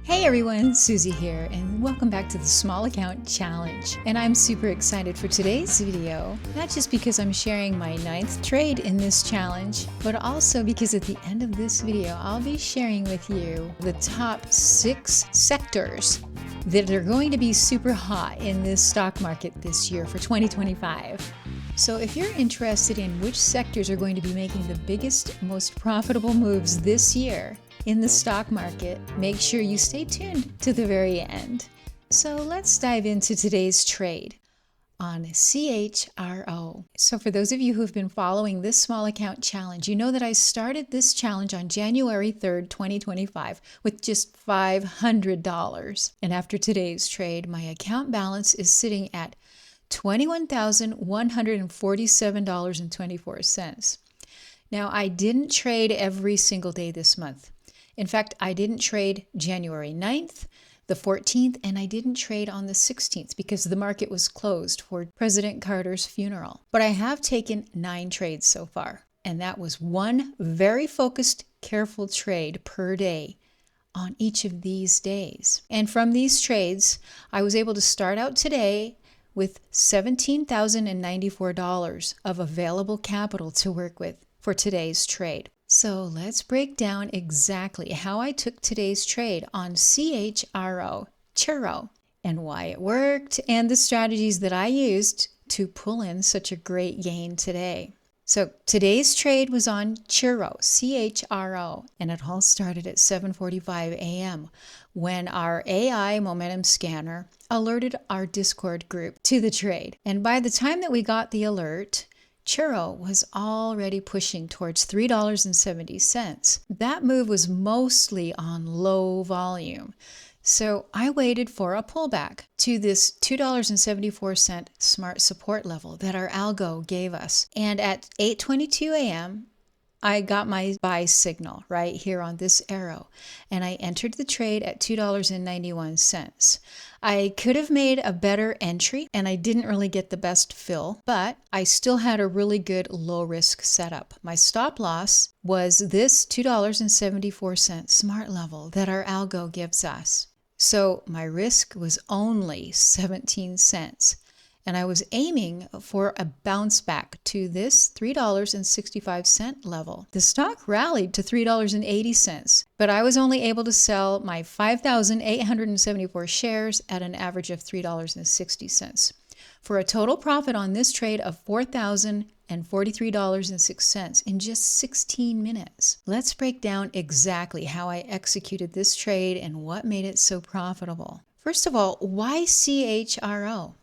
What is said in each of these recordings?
Hey everyone, Susie here, and welcome back to the Small Account Challenge. And I'm super excited for today's video, not just because I'm sharing my 9th trade in this challenge, but also because at the end of this video, I'll be sharing with you the top 6 sectors that are going to be super hot in this stock market this year for 2025. So if you're interested in which sectors are going to be making the biggest, most profitable moves this year in the stock market, make sure you stay tuned to the very end. So let's dive into today's trade on CHRO. So for those of you who have been following this small account challenge, you know that I started this challenge on January 3rd, 2025 with just $500. And after today's trade, my account balance is sitting at $21,147.24. Now, I didn't trade every single day this month. In fact, I didn't trade January 9th, the 14th, and I didn't trade on the 16th because the market was closed for President Carter's funeral. But I have taken 9 trades so far, and that was one very focused, careful trade per day on each of these days. And from these trades, I was able to start out today with $17,094 of available capital to work with for today's trade. So let's break down exactly how I took today's trade on CHRO, and why it worked, and the strategies that I used to pull in such a great gain today. So today's trade was on CHRO, and it all started at 7:45 a.m. when our AI momentum scanner alerted our Discord group to the trade. And by the time that we got the alert, CHRO was already pushing towards $3.70. That move was mostly on low volume. So I waited for a pullback to this $2.74 smart support level that our algo gave us. And at 8:22 a.m., I got my buy signal right here on this arrow, and I entered the trade at $2.91. I could have made a better entry, and I didn't really get the best fill, but I still had a really good low risk setup. My stop loss was this $2.74 smart level that our algo gives us. So my risk was only 17 cents. And I was aiming for a bounce back to this $3.65 level. The stock rallied to $3.80, but I was only able to sell my 5,874 shares at an average of $3.60 for a total profit on this trade of $4,043.06 in just 16 minutes. Let's break down exactly how I executed this trade and what made it so profitable. First of all, why CHRO?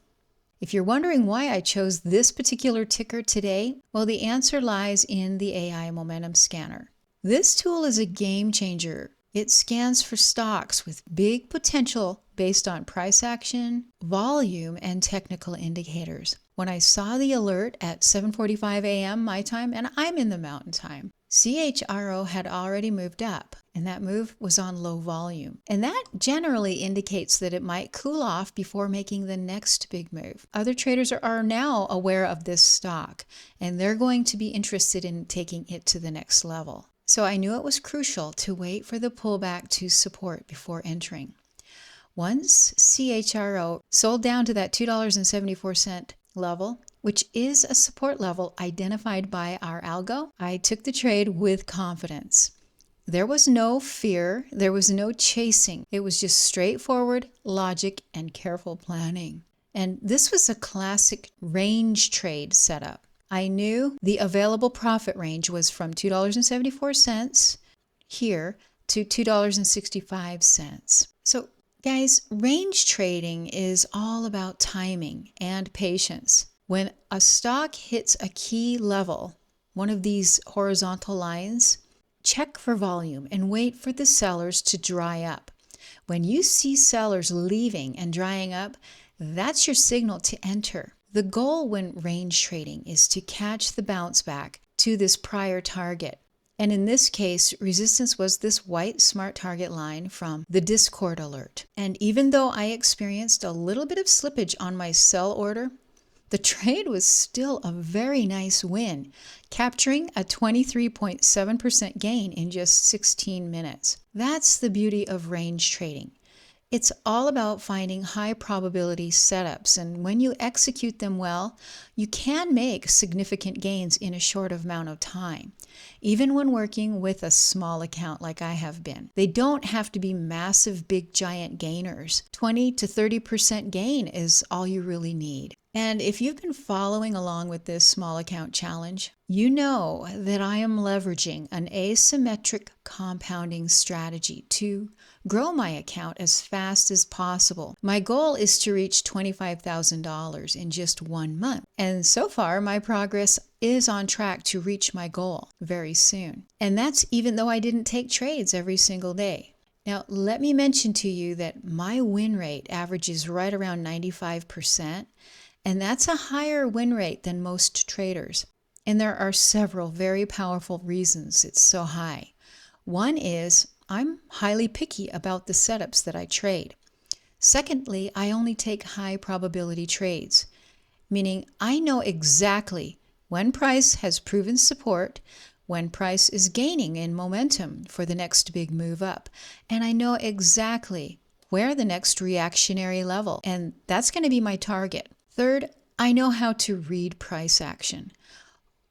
If you're wondering why I chose this particular ticker today, well, the answer lies in the AI Momentum Scanner. This tool is a game changer. It scans for stocks with big potential based on price action, volume, and technical indicators. When I saw the alert at 7:45 a.m. my time, and I'm in the Mountain Time, CHRO had already moved up, and that move was on low volume. And that generally indicates that it might cool off before making the next big move. Other traders are now aware of this stock, and they're going to be interested in taking it to the next level. So I knew it was crucial to wait for the pullback to support before entering. Once CHRO sold down to that $2.74 level, which is a support level identified by our algo, I took the trade with confidence. There was no fear, there was no chasing. It was just straightforward logic and careful planning. And this was a classic range trade setup. I knew the available profit range was from $2.74 here to $2.65. So guys, range trading is all about timing and patience. When a stock hits a key level, one of these horizontal lines, check for volume and wait for the sellers to dry up. When you see sellers leaving and drying up, that's your signal to enter. The goal when range trading is to catch the bounce back to this prior target. And in this case, resistance was this white smart target line from the Discord alert. And even though I experienced a little bit of slippage on my sell order, the trade was still a very nice win, capturing a 23.7% gain in just 16 minutes. That's the beauty of range trading. It's all about finding high probability setups, and when you execute them well, you can make significant gains in a short amount of time, even when working with a small account like I have been. They don't have to be massive, big, giant gainers. 20 to 30% gain is all you really need. And if you've been following along with this small account challenge, you know that I am leveraging an asymmetric compounding strategy to grow my account as fast as possible. My goal is to reach $25,000 in just 1 month. And so far, my progress is on track to reach my goal very soon. And that's even though I didn't take trades every single day. Now, let me mention to you that my win rate averages right around 95%, and that's a higher win rate than most traders. And there are several very powerful reasons it's so high. One is I'm highly picky about the setups that I trade. Secondly, I only take high probability trades, meaning I know exactly when price has proven support, when price is gaining in momentum for the next big move up, and I know exactly where the next reactionary level, and that's going to be my target. Third, I know how to read price action.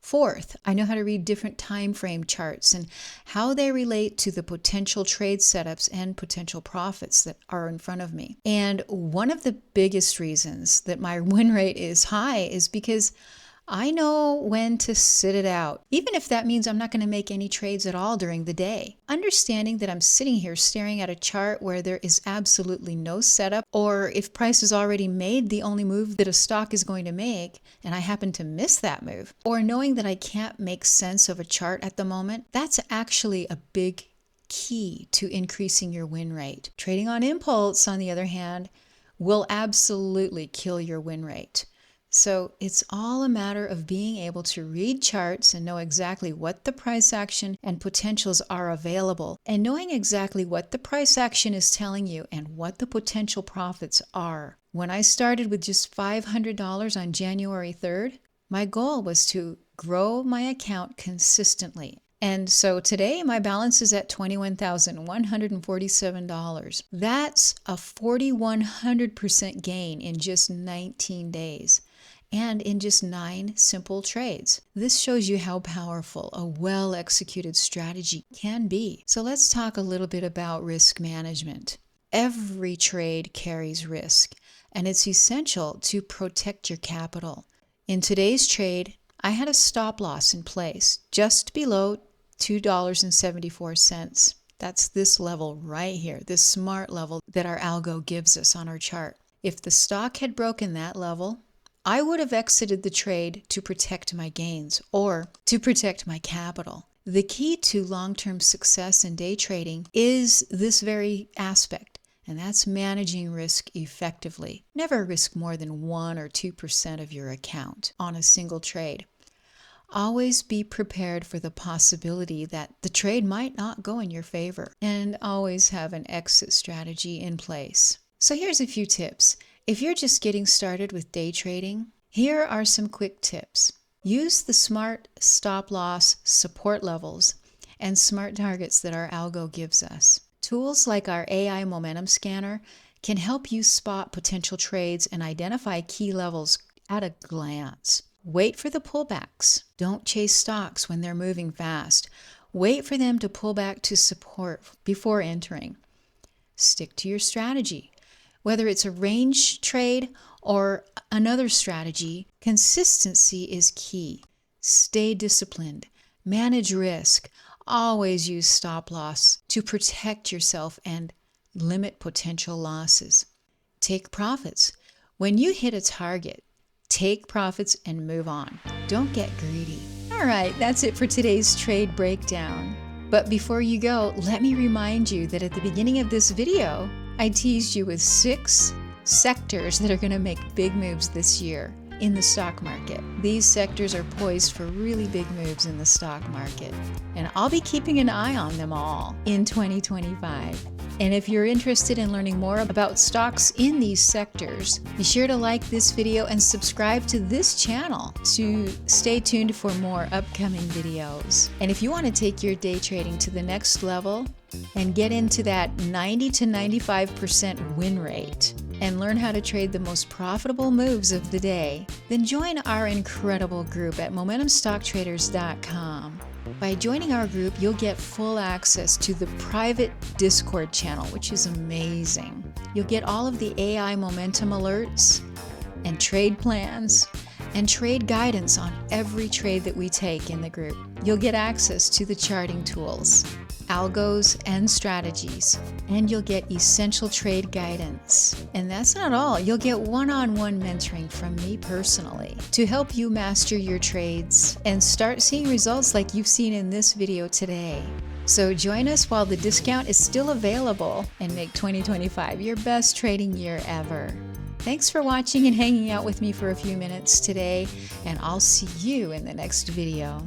Fourth, I know how to read different time frame charts and how they relate to the potential trade setups and potential profits that are in front of me. And one of the biggest reasons that my win rate is high is because I know when to sit it out, even if that means I'm not going to make any trades at all during the day. Understanding that I'm sitting here staring at a chart where there is absolutely no setup, or if price has already made the only move that a stock is going to make, and I happen to miss that move, or knowing that I can't make sense of a chart at the moment, that's actually a big key to increasing your win rate. Trading on impulse, on the other hand, will absolutely kill your win rate. So it's all a matter of being able to read charts and know exactly what the price action and potentials are available, and knowing exactly what the price action is telling you and what the potential profits are. When I started with just $500 on January 3rd, my goal was to grow my account consistently. And so today my balance is at $21,147. That's a 4,100% gain in just 19 days. And in just 9 simple trades. This shows you how powerful a well-executed strategy can be. So let's talk a little bit about risk management. Every trade carries risk, and it's essential to protect your capital. In today's trade, I had a stop loss in place just below $2.74. That's this level right here, this smart level that our algo gives us on our chart. If the stock had broken that level, I would have exited the trade to protect my gains or to protect my capital. The key to long-term success in day trading is this very aspect, and that's managing risk effectively. Never risk more than 1 or 2% of your account on a single trade. Always be prepared for the possibility that the trade might not go in your favor, and always have an exit strategy in place. So here's a few tips. If you're just getting started with day trading, here are some quick tips. Use the smart stop loss support levels and smart targets that our algo gives us. Tools like our AI momentum scanner can help you spot potential trades and identify key levels at a glance. Wait for the pullbacks. Don't chase stocks when they're moving fast. Wait for them to pull back to support before entering. Stick to your strategy. Whether it's a range trade or another strategy, consistency is key. Stay disciplined. Manage risk. Always use stop loss to protect yourself and limit potential losses. Take profits. When you hit a target, take profits and move on. Don't get greedy. All right, that's it for today's trade breakdown. But before you go, let me remind you that at the beginning of this video, I teased you with 6 sectors that are going to make big moves this year in the stock market. These sectors are poised for really big moves in the stock market, and I'll be keeping an eye on them all in 2025. And if you're interested in learning more about stocks in these sectors, be sure to like this video and subscribe to this channel to stay tuned for more upcoming videos. And if you want to take your day trading to the next level and get into that 90 to 95% win rate and learn how to trade the most profitable moves of the day, then join our incredible group at MomentumStockTraders.com. By joining our group, you'll get full access to the private Discord channel, which is amazing. You'll get all of the AI momentum alerts and trade plans and trade guidance on every trade that we take in the group. You'll get access to the charting tools, algos, and strategies, and you'll get essential trade guidance. And that's not all. You'll get one-on-one mentoring from me personally to help you master your trades and start seeing results like you've seen in this video today. So join us while the discount is still available and make 2025 your best trading year ever. Thanks for watching and hanging out with me for a few minutes today, and I'll see you in the next video.